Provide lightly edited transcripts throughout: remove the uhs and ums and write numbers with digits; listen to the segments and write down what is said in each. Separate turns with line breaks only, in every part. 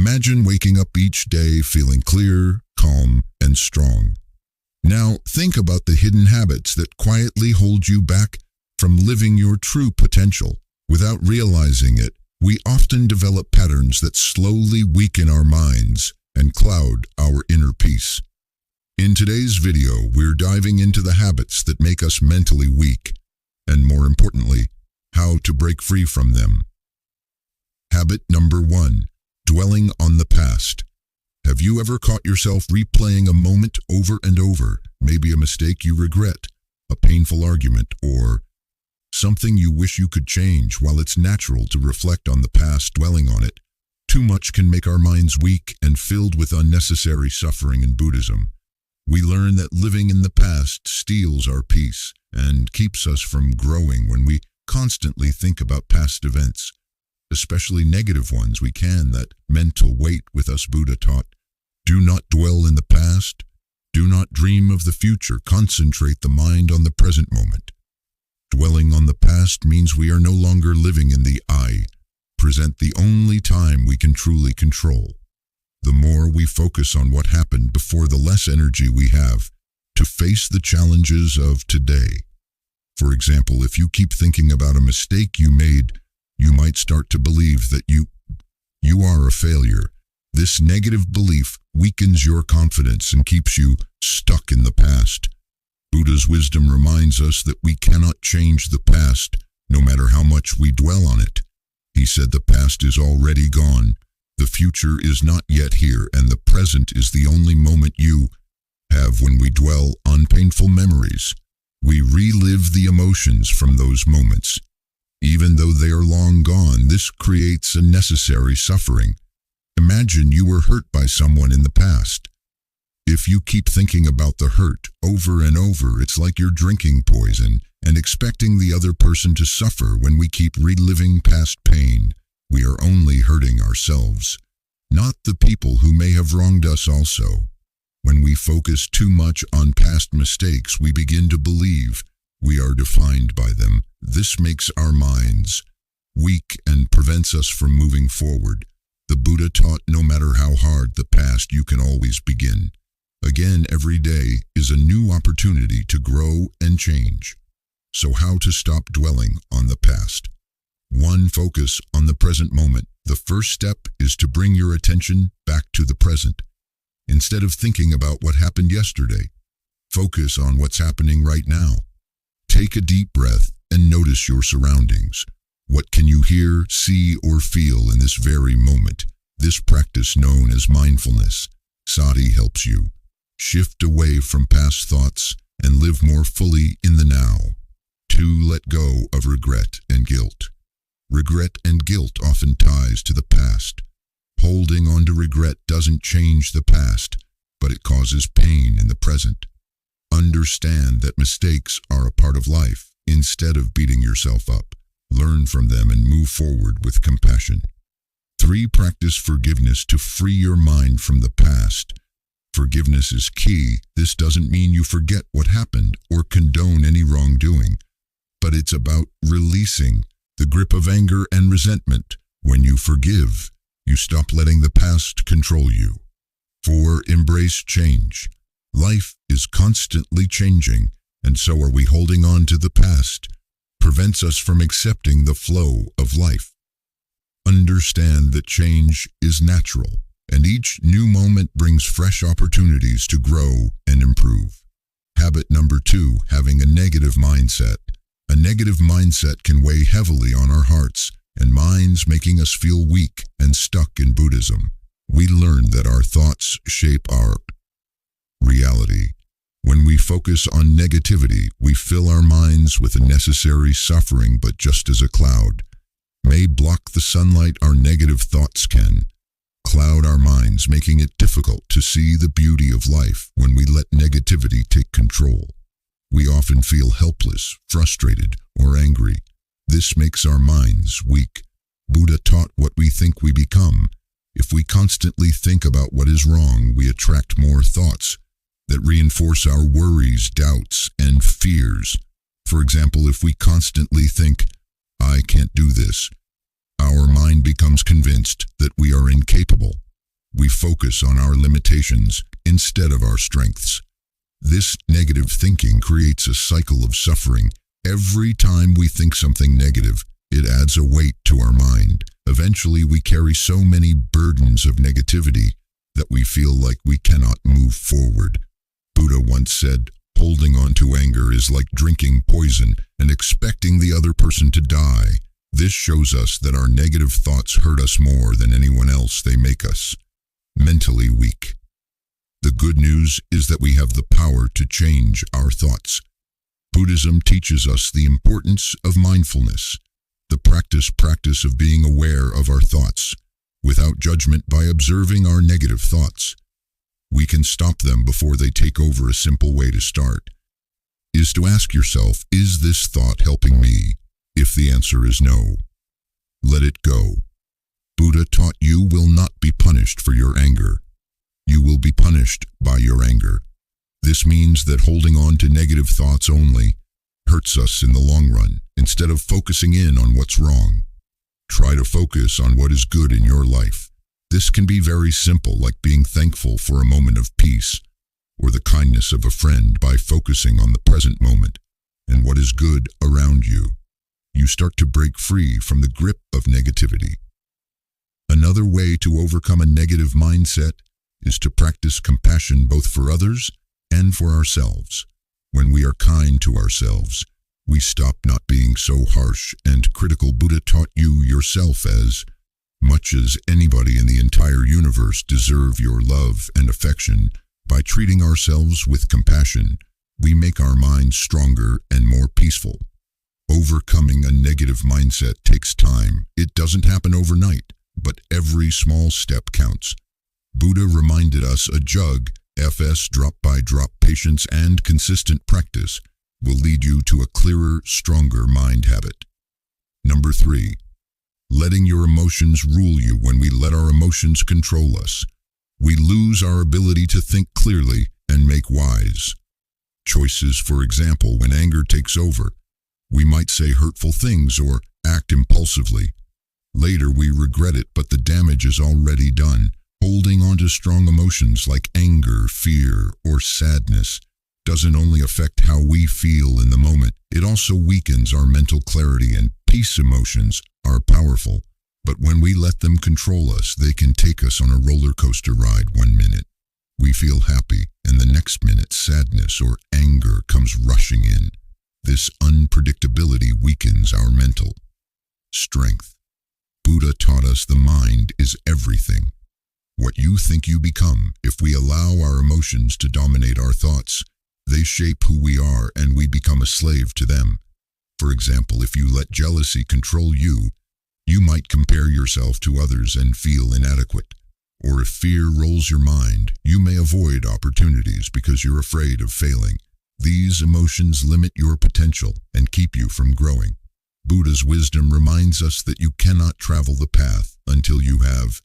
Imagine waking up each day feeling clear, calm, and strong. Now, think about the hidden habits that quietly hold you back from living your true potential. Without realizing it, we often develop patterns that slowly weaken our minds and cloud our inner peace. In today's video, we're diving into the habits that make us mentally weak, and more importantly, how to break free from them. Habit number 1, dwelling on the past. Have you ever caught yourself replaying a moment over and over, maybe a mistake you regret, a painful argument, or something you wish you could change? While it's natural to reflect on the past, dwelling on it, too much can make our minds weak and filled with unnecessary suffering. In Buddhism, we learn that living in the past steals our peace and keeps us from growing. When we constantly think about past events, especially negative ones, we carry that mental weight with us. Buddha taught, do not dwell in the past, do not dream of the future, concentrate the mind on the present moment. Dwelling on the past means we are no longer living in the present, the only time we can truly control. The more we focus on what happened before, the less energy we have to face the challenges of today. For example, if you keep thinking about a mistake you made, you might start to believe that you are a failure. This negative belief weakens your confidence and keeps you stuck in the past. Buddha's wisdom reminds us that we cannot change the past, no matter how much we dwell on it. He said the past is already gone, the future is not yet here, and the present is the only moment you have. When we dwell on painful memories, we relive the emotions from those moments. Even though they are long gone, this creates unnecessary suffering. Imagine you were hurt by someone in the past. If you keep thinking about the hurt over and over, it's like you're drinking poison and expecting the other person to suffer. When we keep reliving past pain, we are only hurting ourselves, not the people who may have wronged us also. When we focus too much on past mistakes, we begin to believe we are defined by them. This makes our minds weak and prevents us from moving forward. The Buddha taught, no matter how hard the past, you can always begin again. Every day is a new opportunity to grow and change. So how to stop dwelling on the past? 1. Focus on the present moment. The first step is to bring your attention back to the present. Instead of thinking about what happened yesterday, focus on what's happening right now. Take a deep breath and notice your surroundings. What can you hear, see, or feel in this very moment? This practice, known as mindfulness, sati, helps you shift away from past thoughts and live more fully in the now. 2. Let go of regret and guilt. Regret and guilt often ties to the past. Holding on to regret doesn't change the past, but it causes pain in the present. Understand that mistakes are a part of life. Instead of beating yourself up, learn from them and move forward with compassion. 3. Practice forgiveness to free your mind from the past. Forgiveness is key. This doesn't mean you forget what happened or condone any wrongdoing, but it's about releasing the grip of anger and resentment. When you forgive, you stop letting the past control you. 4. Embrace change. Life is constantly changing, and so are we. Holding on to the past prevents us from accepting the flow of life. Understand that change is natural, and each new moment brings fresh opportunities to grow and improve. Habit number 2, having a negative mindset. A negative mindset can weigh heavily on our hearts and minds, making us feel weak and stuck. In Buddhism, we learn that our thoughts shape our reality. When we focus on negativity, we fill our minds with unnecessary suffering. But just as a cloud may block the sunlight, our negative thoughts can cloud our minds, making it difficult to see the beauty of life. When we let negativity take control, we often feel helpless, frustrated, or angry. This makes our minds weak. Buddha taught, what we think we become. If we constantly think about what is wrong, we attract more thoughts that reinforce our worries, doubts, and fears. For example, if we constantly think, I can't do this, our mind becomes convinced that we are incapable. focus on our limitations instead of our strengths. This negative thinking creates a cycle of suffering. Every time we think something negative, it adds a weight to our mind. Eventually, we carry so many burdens of negativity that we feel like we cannot move forward. Buddha once said, "Holding on to anger is like drinking poison and expecting the other person to die." This shows us that our negative thoughts hurt us more than anyone else. They make us mentally weak. The good news is that we have the power to change our thoughts. Buddhism teaches us the importance of mindfulness, the practice of being aware of our thoughts, without judgment. By observing our negative thoughts, we can stop them before they take over. A simple way to start is to ask yourself, is this thought helping me? If the answer is no, let it go. Buddha taught you will not be punished for your anger. You will be punished by your anger. This means that holding on to negative thoughts only hurts us in the long run. Instead of focusing in on what's wrong, try to focus on what is good in your life. This can be very simple, like being thankful for a moment of peace or the kindness of a friend. By focusing on the present moment and what is good around you, you start to break free from the grip of negativity. Another way to overcome a negative mindset is to practice compassion both for others and for ourselves. When we are kind to ourselves, we stop not being so harsh and critical. Buddha taught you yourself as much as anybody in the entire universe deserve your love and affection. By treating ourselves with compassion, we make our minds stronger and more peaceful. Overcoming a negative mindset takes time. It doesn't happen overnight, but every small step counts. Buddha reminded us a jug, fs drop by drop. Patience and consistent practice will lead you to a clearer, stronger mind habit. Number 3, letting your emotions rule you. When we let our emotions control us, we lose our ability to think clearly and make wise choices. For example, when anger takes over, we might say hurtful things or act impulsively. Later we regret it, but the damage is already done. Holding on to strong emotions like anger, fear, or sadness doesn't only affect how we feel in the moment, it also weakens our mental clarity and peace. Emotions are powerful, but when we let them control us, they can take us on a roller coaster ride. 1 minute, we feel happy, and the next minute, sadness or anger comes rushing in. This unpredictability weakens our mental strength. Buddha taught us the mind is everything. What you think you become. If we allow our emotions to dominate our thoughts, they shape who we are and we become a slave to them. For example, if you let jealousy control you, you might compare yourself to others and feel inadequate. Or if fear rolls your mind, you may avoid opportunities because you're afraid of failing. These emotions limit your potential and keep you from growing. Buddha's wisdom reminds us that you cannot travel the path until you have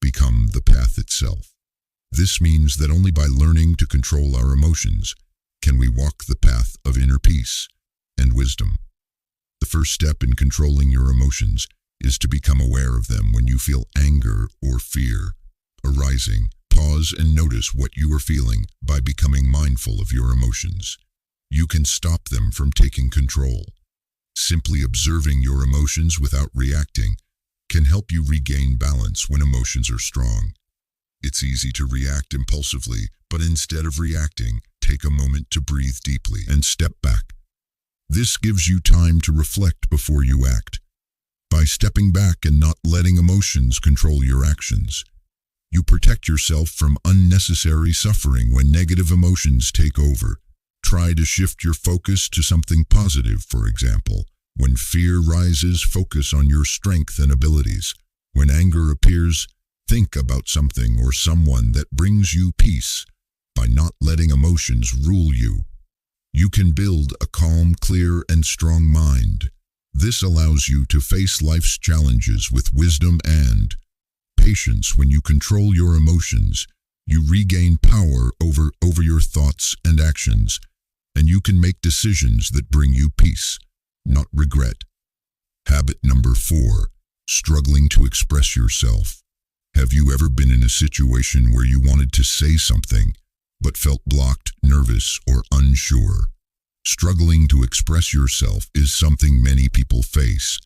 become the path itself. This means that only by learning to control our emotions can we walk the path of inner peace and wisdom. The first step in controlling your emotions is to become aware of them. When you feel anger or fear arising, pause and notice what you are feeling. By becoming mindful of your emotions, you can stop them from taking control. Simply observing your emotions without reacting can help you regain balance when emotions are strong. It's easy to react impulsively, but instead of reacting, take a moment to breathe deeply and step back. This gives you time to reflect before you act. By stepping back and not letting emotions control your actions, you protect yourself from unnecessary suffering. When negative emotions take over, try to shift your focus to something positive. For example, when fear rises, focus on your strength and abilities. When anger appears, think about something or someone that brings you peace. By not letting emotions rule you, you can build a calm, clear, and strong mind. This allows you to face life's challenges with wisdom and patience. When you control your emotions, you regain power over your thoughts and actions, and you can make decisions that bring you peace, not regret. Habit number 4, struggling to express yourself. Have you ever been in a situation where you wanted to say something, but felt blocked, nervous, or unsure? Struggling to express yourself is something many people face,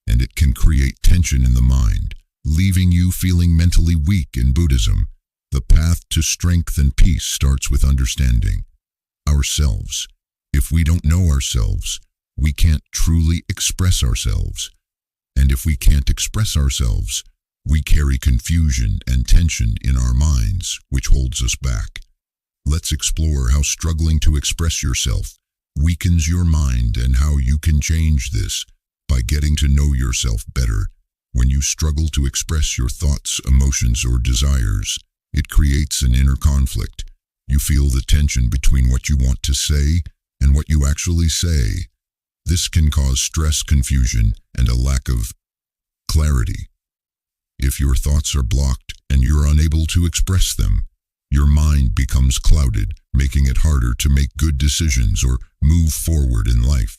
and it can create tension in the mind, leaving you feeling mentally weak. In Buddhism, the path to strength and peace starts with understanding ourselves. If we don't know ourselves, we can't truly express ourselves. And if we can't express ourselves, we carry confusion and tension in our minds, which holds us back. Let's explore how struggling to express yourself weakens your mind and how you can change this by getting to know yourself better. When you struggle to express your thoughts, emotions, or desires, it creates an inner conflict. You feel the tension between what you want to say and what you actually say. This can cause stress, confusion, and a lack of clarity. If your thoughts are blocked and you're unable to express them, your mind becomes clouded, making it harder to make good decisions or move forward in life.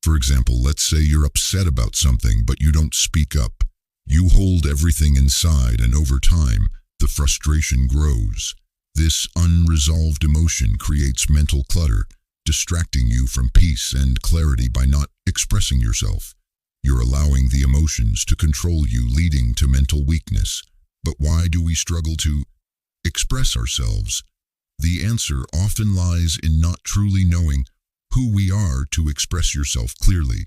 For example, let's say you're upset about something but you don't speak up. You hold everything inside, and over time, the frustration grows. This unresolved emotion creates mental clutter, distracting you from peace and clarity. By not expressing yourself, you're allowing the emotions to control you, leading to mental weakness. But why do we struggle to express ourselves? The answer often lies in not truly knowing who we are. To express yourself clearly,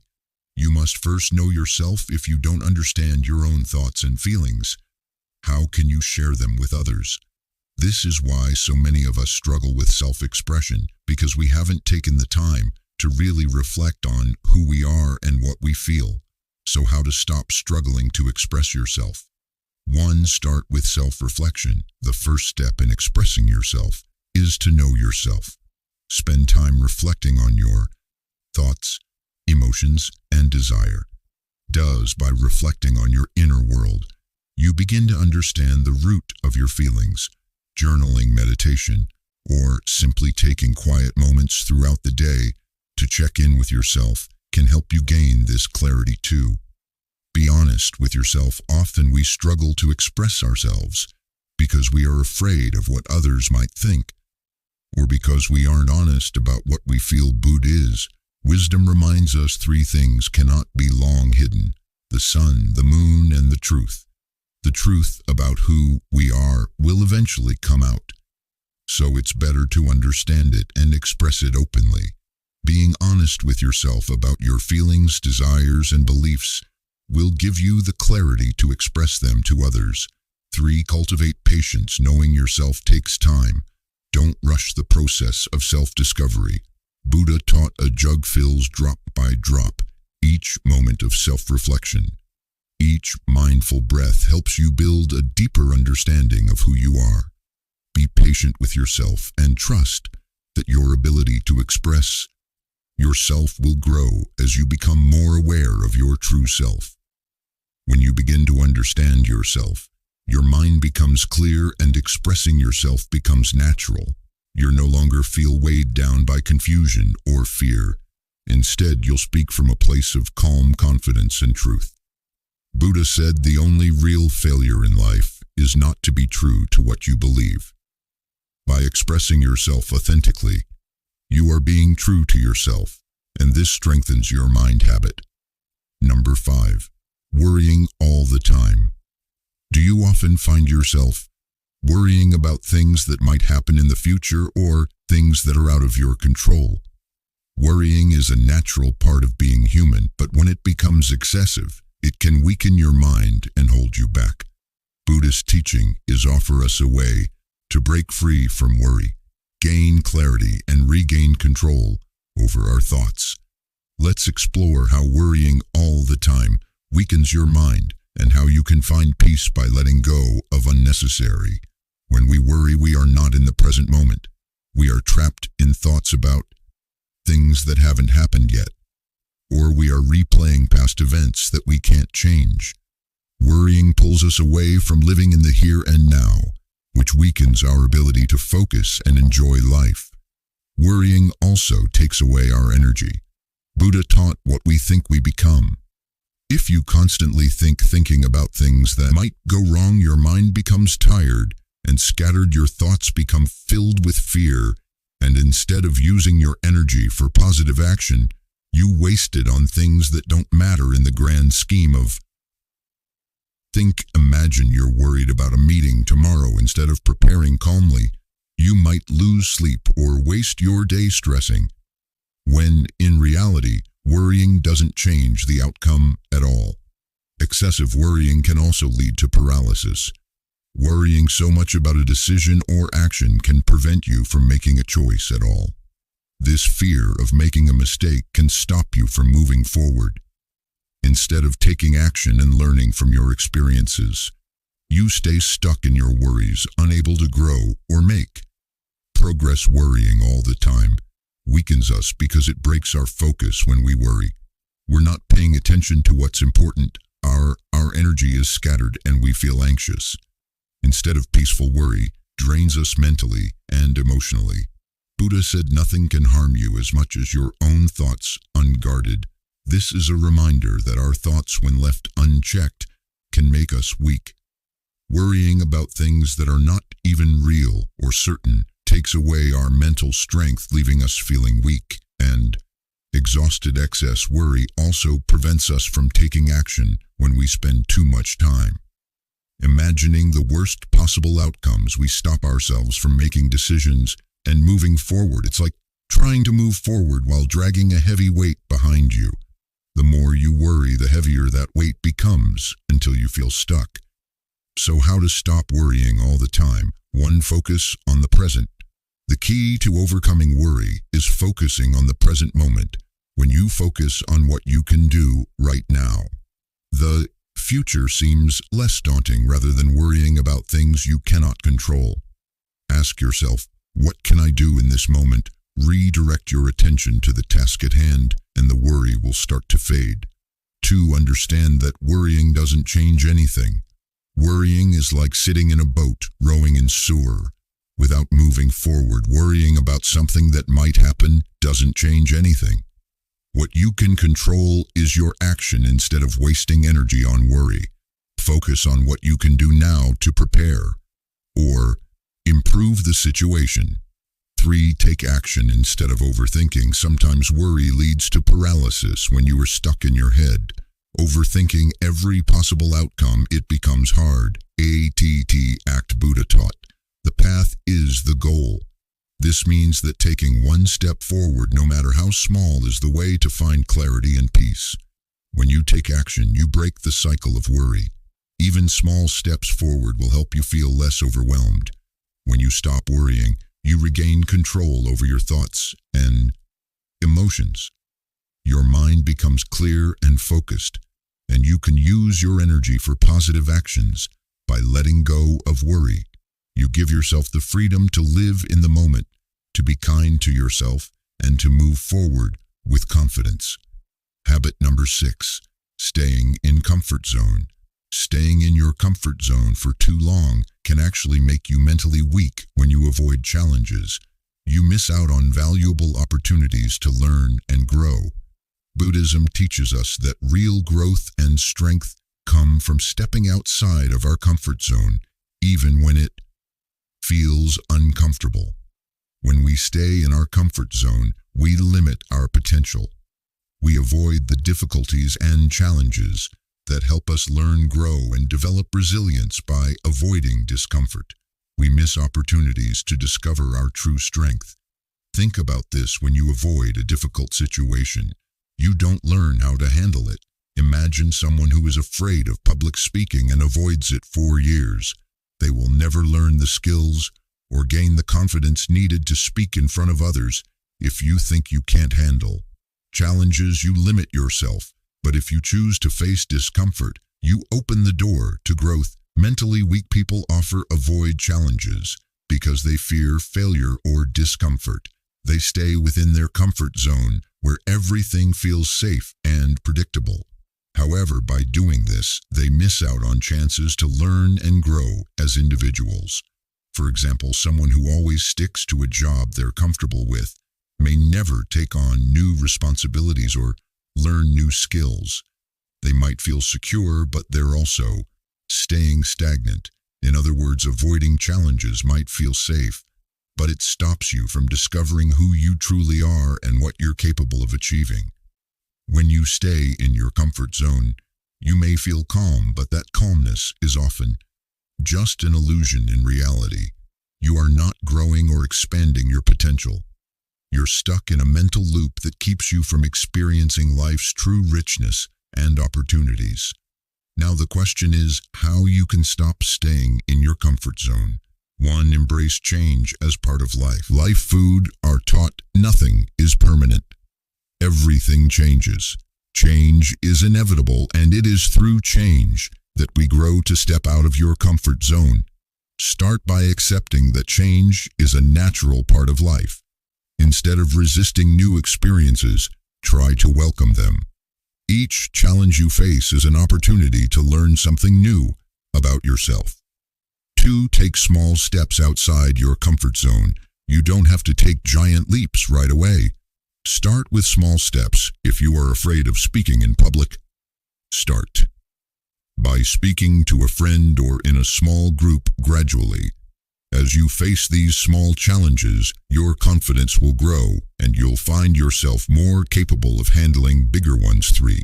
you must first know yourself. If you don't understand your own thoughts and feelings, how can you share them with others? This is why so many of us struggle with self-expression, because we haven't taken the time to really reflect on who we are and what we feel. So how to stop struggling to express yourself? 1. Start with self-reflection. The first step in expressing yourself is to know yourself. Spend time reflecting on your thoughts, emotions, and desire. By reflecting on your inner world, you begin to understand the root of your feelings. Journaling, meditation, or simply taking quiet moments throughout the day to check in with yourself can help you gain this clarity too. Be honest with yourself. Often we struggle to express ourselves because we are afraid of what others might think, or because we aren't honest about what we feel. Buddha's wisdom reminds us 3 things cannot be long hidden: the sun, the moon, and the truth. The truth about who we are will eventually come out, so it's better to understand it and express it openly. Being honest with yourself about your feelings, desires, and beliefs will give you the clarity to express them to others. 3. Cultivate patience. Knowing yourself takes time. Don't rush the process of self-discovery. Buddha taught a jug fills drop by drop. Each moment of self-reflection, each mindful breath helps you build a deeper understanding of who you are. Be patient with yourself and trust that your ability to express yourself will grow as you become more aware of your true self. When you begin to understand yourself, your mind becomes clear and expressing yourself becomes natural. You'll no longer feel weighed down by confusion or fear. Instead, you'll speak from a place of calm confidence and truth. Buddha said the only real failure in life is not to be true to what you believe. By expressing yourself authentically, you are being true to yourself, and this strengthens your mind habit. 5. Worrying all the time. Do you often find yourself worrying about things that might happen in the future or things that are out of your control? Worrying is a natural part of being human, but when it becomes excessive, it can weaken your mind and hold you back. Buddhist teaching is offer us a way to break free from worry, gain clarity, and regain control over our thoughts. Let's explore how worrying all the time weakens your mind and how you can find peace by letting go of unnecessary. When we worry, we are not in the present moment. We are trapped in thoughts about things that haven't happened yet, or we are replaying past events that we can't change. Worrying pulls us away from living in the here and now, which weakens our ability to focus and enjoy life. Worrying also takes away our energy. Buddha taught what we think we become. If you constantly thinking about things that might go wrong, your mind becomes tired and scattered, your thoughts become filled with fear, and instead of using your energy for positive action, you waste it on things that don't matter in the grand scheme of Imagine you're worried about a meeting tomorrow instead of preparing calmly. You might lose sleep or waste your day stressing, when, in reality, worrying doesn't change the outcome at all. Excessive worrying can also lead to paralysis. Worrying so much about a decision or action can prevent you from making a choice at all. This fear of making a mistake can stop you from moving forward. Instead of taking action and learning from your experiences, you stay stuck in your worries, unable to grow or make progress. Worrying all the time weakens us because it breaks our focus. When we worry, we're not paying attention to what's important. Our energy is scattered and we feel anxious. Instead of peaceful, worry drains us mentally and emotionally. Buddha said nothing can harm you as much as your own thoughts unguarded. This is a reminder that our thoughts, when left unchecked, can make us weak. Worrying about things that are not even real or certain takes away our mental strength, leaving us feeling weak and exhausted. Excess worry also prevents us from taking action when we spend too much time imagining the worst possible outcomes. We stop ourselves from making decisions and moving forward. It's like trying to move forward while dragging a heavy weight behind you. The more you worry, the heavier that weight becomes until you feel stuck. So how to stop worrying all the time? 1. Focus on the present. The key to overcoming worry is focusing on the present moment. When you focus on what you can do right now, the future seems less daunting rather than worrying about things you cannot control. Ask yourself, what can I do in this moment? Redirect your attention to the task at hand, and the worry will start to fade. 2. Understand that worrying doesn't change anything. Worrying is like sitting in a boat, rowing in sewer, without moving forward. Worrying about something that might happen doesn't change anything. What you can control is your action. Instead of wasting energy on worry, focus on what you can do now to prepare or improve the situation. 3. Take action instead of overthinking. Sometimes worry leads to paralysis. When you are stuck in your head, overthinking every possible outcome, it becomes hard. Act. Buddha taught, the path is the goal. This means that taking one step forward, no matter how small, is the way to find clarity and peace. When you take action, you break the cycle of worry. Even small steps forward will help you feel less overwhelmed. When you stop worrying, you regain control over your thoughts and emotions. Your mind becomes clear and focused, and you can use your energy for positive actions. By letting go of worry, you give yourself the freedom to live in the moment, to be kind to yourself, and to move forward with confidence. Habit number 6, staying in comfort zone. Staying in your comfort zone for too long can actually make you mentally weak. When you avoid challenges, you miss out on valuable opportunities to learn and grow. Buddhism teaches us that real growth and strength come from stepping outside of our comfort zone, even when it feels uncomfortable. When we stay in our comfort zone, we limit our potential. We avoid the difficulties and challenges that help us learn, grow, and develop resilience. By avoiding discomfort, we miss opportunities to discover our true strength. Think about this: when you avoid a difficult situation, you don't learn how to handle it. Imagine someone who is afraid of public speaking and avoids it for years. They will never learn the skills or gain the confidence needed to speak in front of others. If you think you can't handle challenges, you limit yourself. But if you choose to face discomfort, you open the door to growth. Mentally weak people often avoid challenges because they fear failure or discomfort. They stay within their comfort zone where everything feels safe and predictable. However, by doing this, they miss out on chances to learn and grow as individuals. For example, someone who always sticks to a job they're comfortable with may never take on new responsibilities or learn new skills. They might feel secure, but they're also staying stagnant. In other words, avoiding challenges might feel safe, but it stops you from discovering who you truly are and what you're capable of achieving. When you stay in your comfort zone, you may feel calm, but that calmness is often just an illusion in reality. You are not growing or expanding your potential. You're stuck in a mental loop that keeps you from experiencing life's true richness and opportunities. Now the question is how you can stop staying in your comfort zone. 1. Embrace change as part of life. Life food are taught nothing is permanent. Everything changes. Change is inevitable, and it is through change that we grow. To step out of your comfort zone, start by accepting that change is a natural part of life. Instead of resisting new experiences, try to welcome them. Each challenge you face is an opportunity to learn something new about yourself. 2. Take small steps outside your comfort zone. You don't have to take giant leaps right away. Start with small steps. If you are afraid of speaking in public, start by speaking to a friend or in a small group gradually. As you face these small challenges, your confidence will grow and you'll find yourself more capable of handling bigger ones. 3.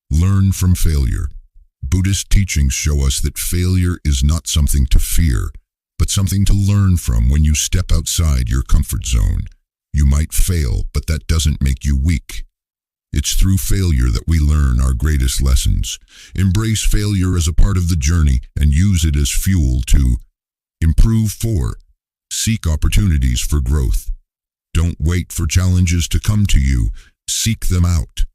Learn from failure. Buddhist teachings show us that failure is not something to fear, but something to learn from. When you step outside your comfort zone, you might fail, but that doesn't make you weak. It's through failure that we learn our greatest lessons. Embrace failure as a part of the journey and use it as fuel to improve. 4. Seek opportunities for growth. Don't wait for challenges to come to you. Seek them out.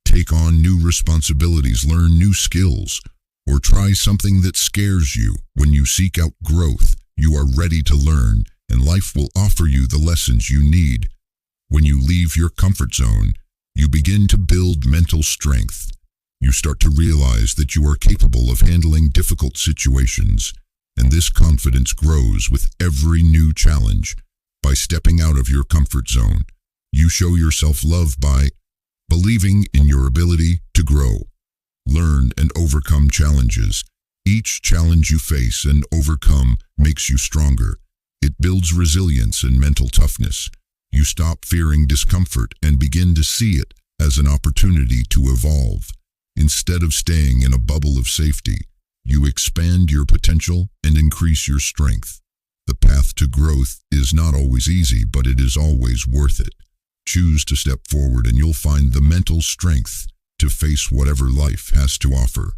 Take on new responsibilities, learn new skills, or try something that scares you. When you seek out growth, you are ready to learn, and life will offer you the lessons you need. When you leave your comfort zone, you begin to build mental strength. You start to realize that you are capable of handling difficult situations, and this confidence grows with every new challenge. By stepping out of your comfort zone, you show yourself love by believing in your ability to grow, learn, and overcome challenges. Each challenge you face and overcome makes you stronger. It builds resilience and mental toughness. You stop fearing discomfort and begin to see it as an opportunity to evolve. Instead of staying in a bubble of safety, you expand your potential and increase your strength. The path to growth is not always easy, but it is always worth it. Choose to step forward and you'll find the mental strength to face whatever life has to offer.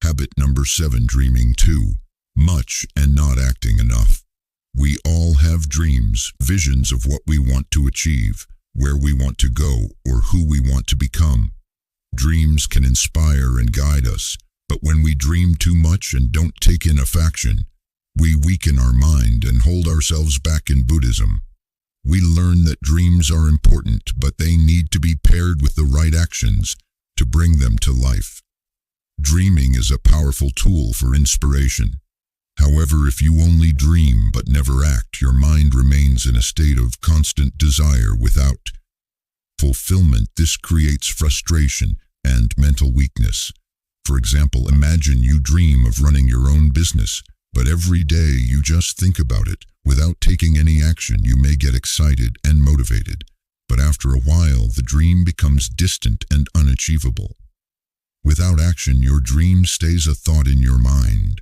Habit number 7, dreaming too much and not acting enough. We all have dreams, visions of what we want to achieve, where we want to go, or who we want to become. Dreams can inspire and guide us, but when we dream too much and don't take enough action, we weaken our mind and hold ourselves back. In Buddhism, we learn that dreams are important, but they need to be paired with the right actions to bring them to life. Dreaming is a powerful tool for inspiration. However, if you only dream but never act, your mind remains in a state of constant desire without fulfillment. This creates frustration and mental weakness. For example, imagine you dream of running your own business, but every day you just think about it without taking any action. You may get excited and motivated, but after a while the dream becomes distant and unachievable. Without action, your dream stays a thought in your mind,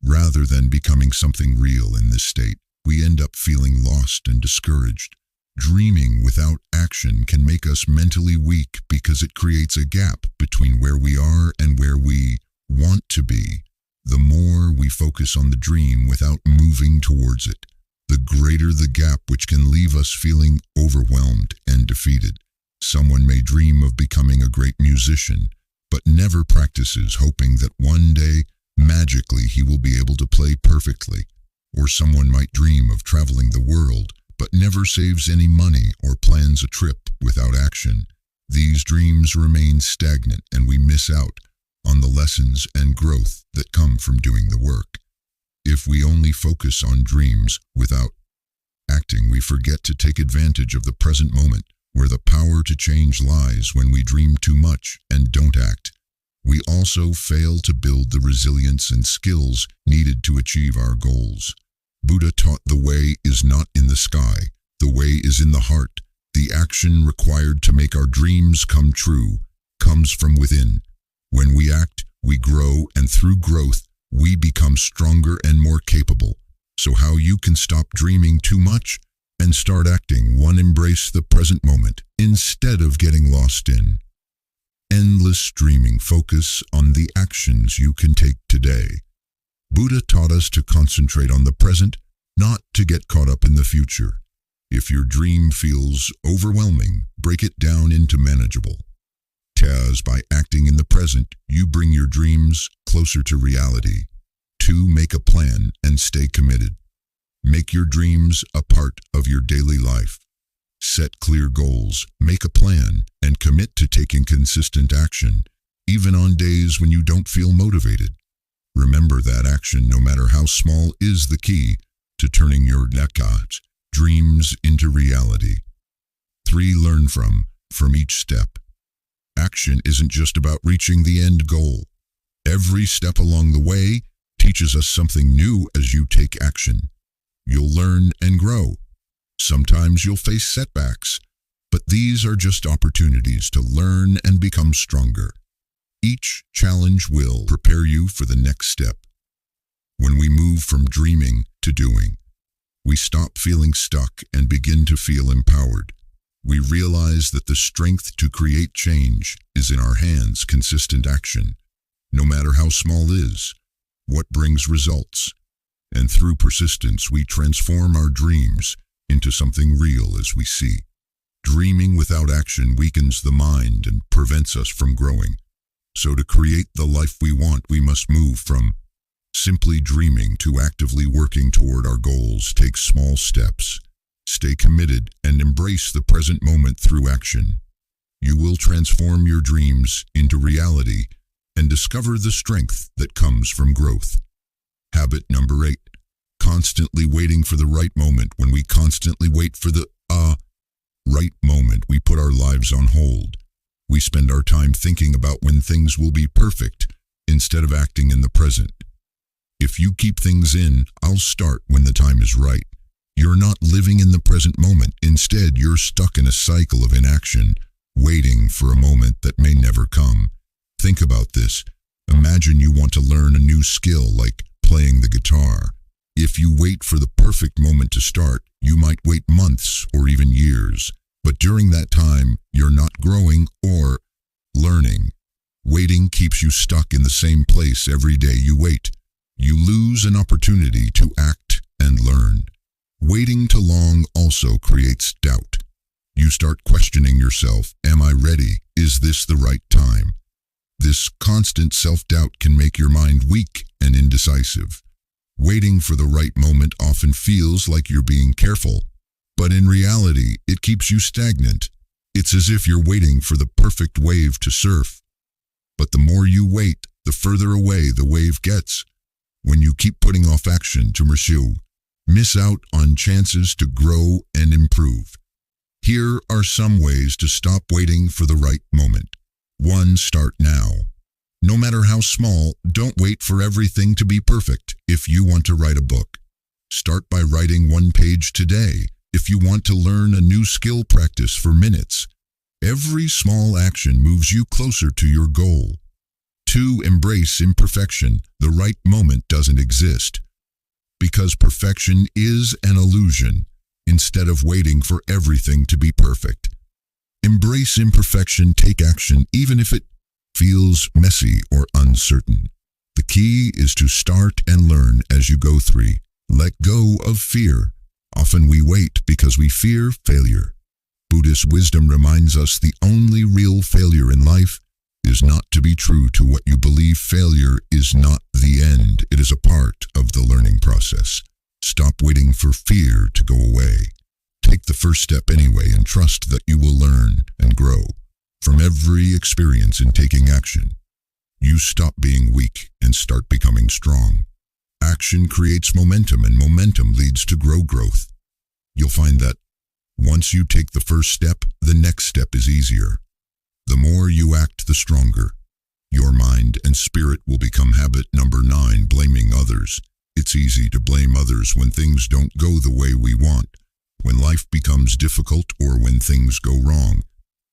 rather than becoming something real. In this state, we end up feeling lost and discouraged. Dreaming without action can make us mentally weak because it creates a gap between where we are and where we want to be. The more we focus on the dream without moving towards it, the greater the gap, which can leave us feeling overwhelmed and defeated. Someone may dream of becoming a great musician, but never practices, hoping that one day, magically, he will be able to play perfectly. Or someone might dream of traveling the world, but never saves any money or plans a trip. Without action, these dreams remain stagnant and we miss out on the lessons and growth that come from doing the work. If we only focus on dreams without acting, we forget to take advantage of the present moment, where the power to change lies. When we dream too much and don't act, we also fail to build the resilience and skills needed to achieve our goals. Buddha taught the way is not in the sky, the way is in the heart. The action required to make our dreams come true comes from within. When we act, we grow, and through growth, we become stronger and more capable. So how you can stop dreaming too much and start acting? 1. Embrace the present moment instead of getting lost in endless dreaming. Focus on the actions you can take today. Buddha taught us to concentrate on the present, not to get caught up in the future. If your dream feels overwhelming, break it down into manageable tasks. By acting in the present, you bring your dreams closer to reality. 2. Make a plan and stay committed. Make your dreams a part of your daily life. Set clear goals, make a plan, and commit to taking consistent action, even on days when you don't feel motivated. Remember that action, no matter how small, is the key to turning your dreams into reality. 3. Learn from each step. Action isn't just about reaching the end goal. Every step along the way teaches us something new. As you take action, you'll learn and grow. Sometimes you'll face setbacks, but these are just opportunities to learn and become stronger. Each challenge will prepare you for the next step. When we move from dreaming to doing, we stop feeling stuck and begin to feel empowered. We realize that the strength to create change is in our hands. Consistent action, no matter how small, is what brings results. And through persistence, we transform our dreams into something real. As we see, dreaming without action weakens the mind and prevents us from growing. So to create the life we want, we must move from simply dreaming to actively working toward our goals. Take small steps, stay committed, and embrace the present moment through action. You will transform your dreams into reality and discover the strength that comes from growth. Habit number 8. Constantly waiting for the right moment. When we constantly wait for the right moment, we put our lives on hold. We spend our time thinking about when things will be perfect instead of acting in the present. If you keep things in, I'll start when the time is right, you're not living in the present moment. Instead, you're stuck in a cycle of inaction, waiting for a moment that may never come. Think about this. Imagine you want to learn a new skill like playing the guitar. If you wait for the perfect moment to start, you might wait months or even years. But during that time, you're not growing or learning. Waiting keeps you stuck in the same place. Every day you wait, you lose an opportunity to act and learn. Waiting too long also creates doubt. You start questioning yourself. Am I ready? Is this the right time? This constant self-doubt can make your mind weak and indecisive. Waiting for the right moment often feels like you're being careful, but in reality, it keeps you stagnant. It's as if you're waiting for the perfect wave to surf. But the more you wait, the further away the wave gets. When you keep putting off action to miss out on chances to grow and improve. Here are some ways to stop waiting for the right moment. 1. Start now. No matter how small, don't wait for everything to be perfect. If you want to write a book, start by writing 1 page today. If you want to learn a new skill, practice for minutes. Every small action moves you closer to your goal. 2. Embrace imperfection. The right moment doesn't exist, because perfection is an illusion. Instead of waiting for everything to be perfect, embrace imperfection. Take action even if it feels messy or uncertain. The key is to start and learn as you go. 3. Let go of fear. Often we wait because we fear failure. Buddhist wisdom reminds us the only real failure in life is not to be true to what you believe. Failure is not the end. It is a part of the learning process. Stop waiting for fear to go away. Take the first step anyway and trust that you will learn and grow from every experience. In taking action, you stop being weak and start becoming strong. Action creates momentum, and momentum leads to growth. You'll find that once you take the first step, the next step is easier. The more you act, the stronger Your mind and spirit will become habit number 9, blaming others. It's easy to blame others when things don't go the way we want, when life becomes difficult, or when things go wrong.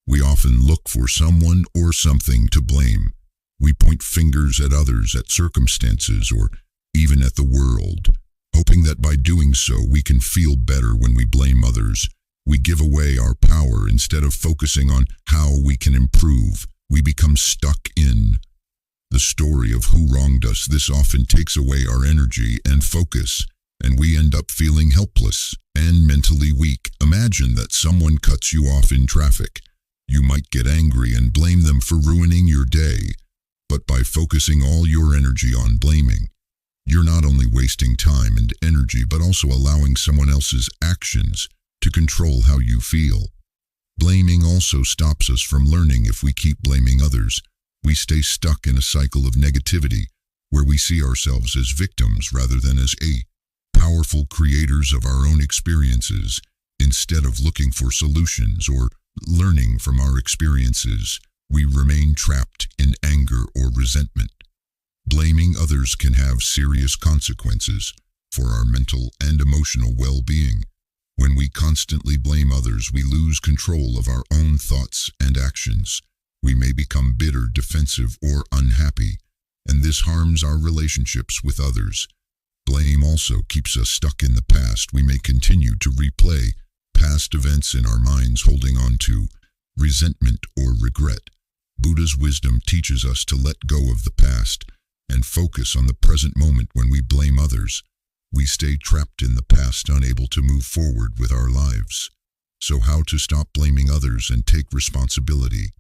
We often look for someone or something to blame. We point fingers at others, at circumstances, or even at the world, hoping that by doing so we can feel better. When we blame others, we give away our power. Instead of focusing on how we can improve, we become stuck in the story of who wronged us. This often takes away our energy and focus, and we end up feeling helpless and mentally weak. Imagine that someone cuts you off in traffic. You might get angry and blame them for ruining your day. But by focusing all your energy on blaming, you're not only wasting time and energy, but also allowing someone else's actions to control how you feel. Blaming also stops us from learning. If we keep blaming others, we stay stuck in a cycle of negativity where we see ourselves as victims rather than as powerful creators of our own experiences. Instead of looking for solutions or learning from our experiences, we remain trapped in anger or resentment. Blaming others can have serious consequences for our mental and emotional well-being. When we constantly blame others, we lose control of our own thoughts and actions. We may become bitter, defensive, or unhappy, and this harms our relationships with others. Blame also keeps us stuck in the past. We may continue to replay past events in our minds, holding on to resentment or regret. Buddha's wisdom teaches us to let go of the past and focus on the present moment. When we blame others, we stay trapped in the past, unable to move forward with our lives. So how to stop blaming others and take responsibility?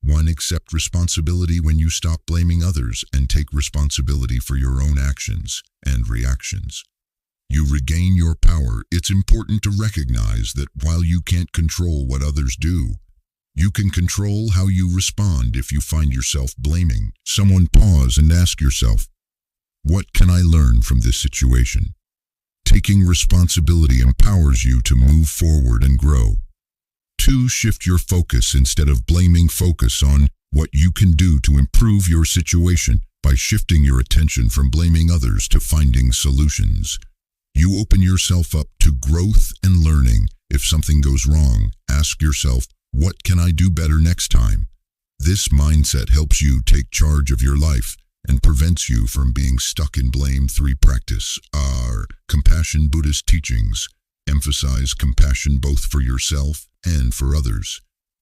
1. Accept responsibility. When you stop blaming others and take responsibility for your own actions and reactions, you regain your power. It's important to recognize that while you can't control what others do, you can control how you respond. If you find yourself blaming someone, pause and ask yourself, what can I learn from this situation? Taking responsibility empowers you to move forward and grow. 2. Shift your focus. Instead of blaming, focus on what you can do to improve your situation. By shifting your attention from blaming others to finding solutions, you open yourself up to growth and learning. If something goes wrong, ask yourself, what can I do better next time? This mindset helps you take charge of your life and prevents you from being stuck in blame. 3. Practice compassion. Buddha's teachings emphasize compassion both for yourself and for others.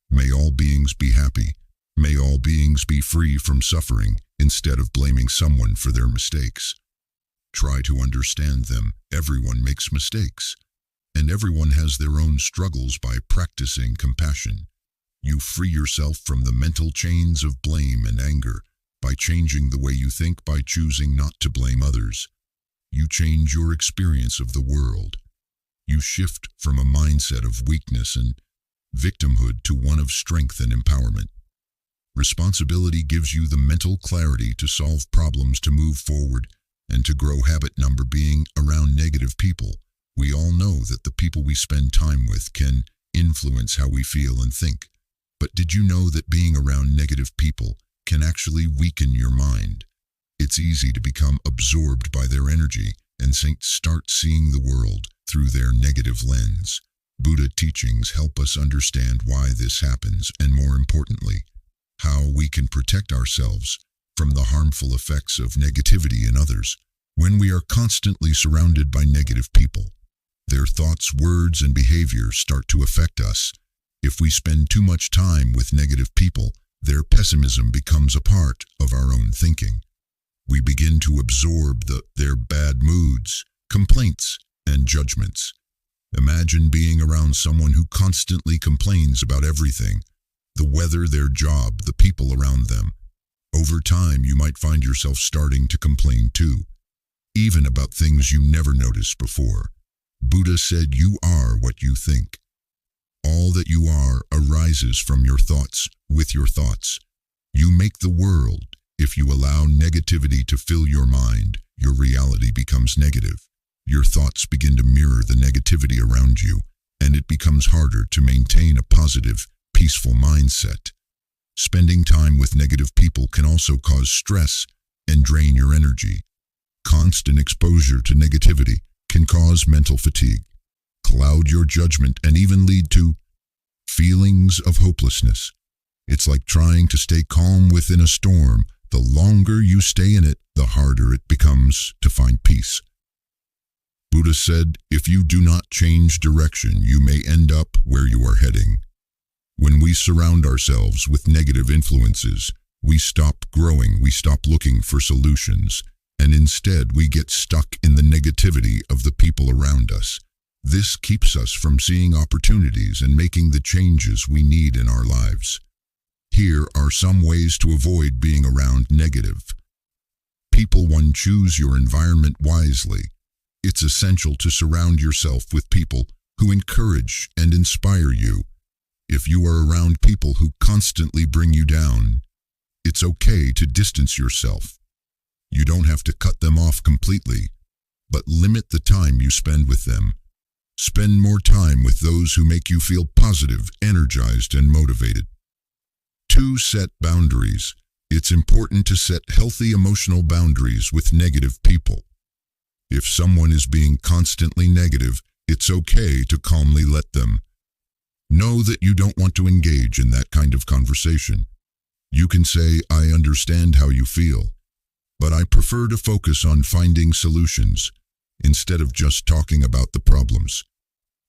May all beings be happy. May all beings be free from suffering. Instead of blaming someone for their mistakes, try to understand them. Everyone makes mistakes, and everyone has their own struggles. By practicing compassion, you free yourself from the mental chains of blame and anger. By changing the way you think, by choosing not to blame others, you change your experience of the world. You shift from a mindset of weakness and victimhood to one of strength and empowerment. Responsibility gives you the mental clarity to solve problems, to move forward, and to grow. Habit number being around negative people. We all know that the people we spend time with can influence how we feel and think. But did you know that being around negative people can actually weaken your mind? It's easy to become absorbed by their energy and start seeing the world through their negative lens. Buddha teachings help us understand why this happens, and more importantly, how we can protect ourselves from the harmful effects of negativity in others. When we are constantly surrounded by negative people, their thoughts, words, and behavior start to affect us. If we spend too much time with negative people, their pessimism becomes a part of our own thinking. We begin to absorb their bad moods, complaints, and judgments. Imagine being around someone who constantly complains about everything: the weather, their job, the people around them. Over time, you might find yourself starting to complain too, even about things you never noticed before. Buddha said, you are what you think. All that you are arises from your thoughts. With your thoughts, you make the world. If you allow negativity to fill your mind, your reality becomes negative. Your thoughts begin to mirror the negativity around you, and it becomes harder to maintain a positive, peaceful mindset. Spending time with negative people can also cause stress and drain your energy. Constant exposure to negativity can cause mental fatigue, cloud your judgment, and even lead to feelings of hopelessness. It's like trying to stay calm within a storm. The longer you stay in it, the harder it becomes to find peace. Buddha said, if you do not change direction, you may end up where you are heading. When we surround ourselves with negative influences, we stop growing, we stop looking for solutions, and instead we get stuck in the negativity of the people around us. This keeps us from seeing opportunities and making the changes we need in our lives. Here are some ways to avoid being around negative people. 1. Choose your environment wisely. It's essential to surround yourself with people who encourage and inspire you. If you are around people who constantly bring you down, it's okay to distance yourself. You don't have to cut them off completely, but limit the time you spend with them. Spend more time with those who make you feel positive, energized, and motivated. 2. Set boundaries. It's important to set healthy emotional boundaries with negative people. If someone is being constantly negative, it's okay to calmly let them know that you don't want to engage in that kind of conversation. You can say, I understand how you feel, but I prefer to focus on finding solutions instead of just talking about the problems.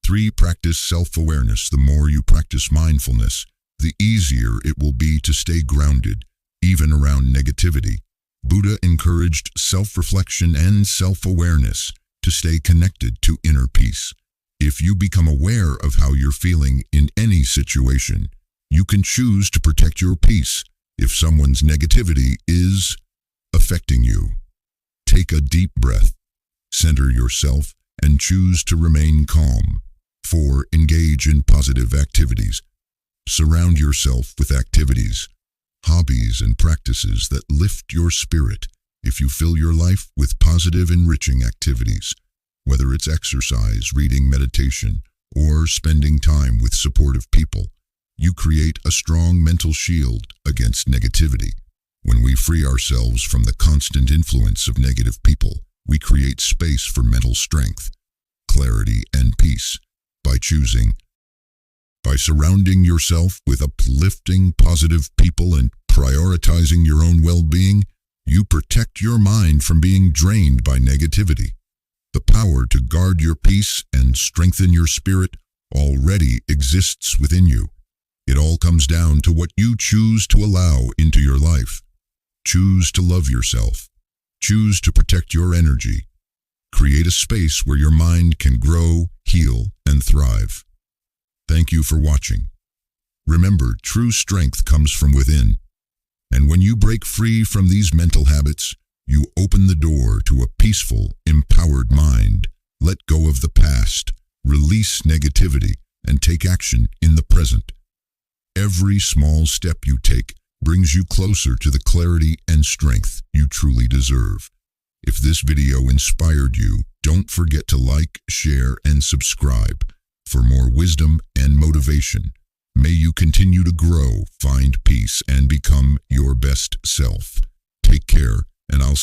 3. Practice self-awareness. The more you practice mindfulness, the easier it will be to stay grounded, even around negativity. Buddha encouraged self-reflection and self-awareness to stay connected to inner peace. If you become aware of how you're feeling in any situation, you can choose to protect your peace if someone's negativity is affecting you. Take a deep breath, center yourself, and choose to remain calm. 4. Engage in positive activities. Surround yourself with activities, hobbies, and practices that lift your spirit. If you fill your life with positive, enriching activities, whether it's exercise, reading, meditation, or spending time with supportive people, you create a strong mental shield against negativity. When we free ourselves from the constant influence of negative people, we create space for mental strength, clarity, and peace. By surrounding yourself with uplifting, positive people and prioritizing your own well-being, you protect your mind from being drained by negativity. The power to guard your peace and strengthen your spirit already exists within you. It all comes down to what you choose to allow into your life. Choose to love yourself. Choose to protect your energy. Create a space where your mind can grow, heal, and thrive. Thank you for watching. Remember, true strength comes from within. And when you break free from these mental habits, you open the door to a peaceful, empowered mind. Let go of the past, release negativity, and take action in the present. Every small step you take brings you closer to the clarity and strength you truly deserve. If this video inspired you, don't forget to like, share, and subscribe for more wisdom and motivation. May you continue to grow, find peace, and become your best self. Take care, and I'll see you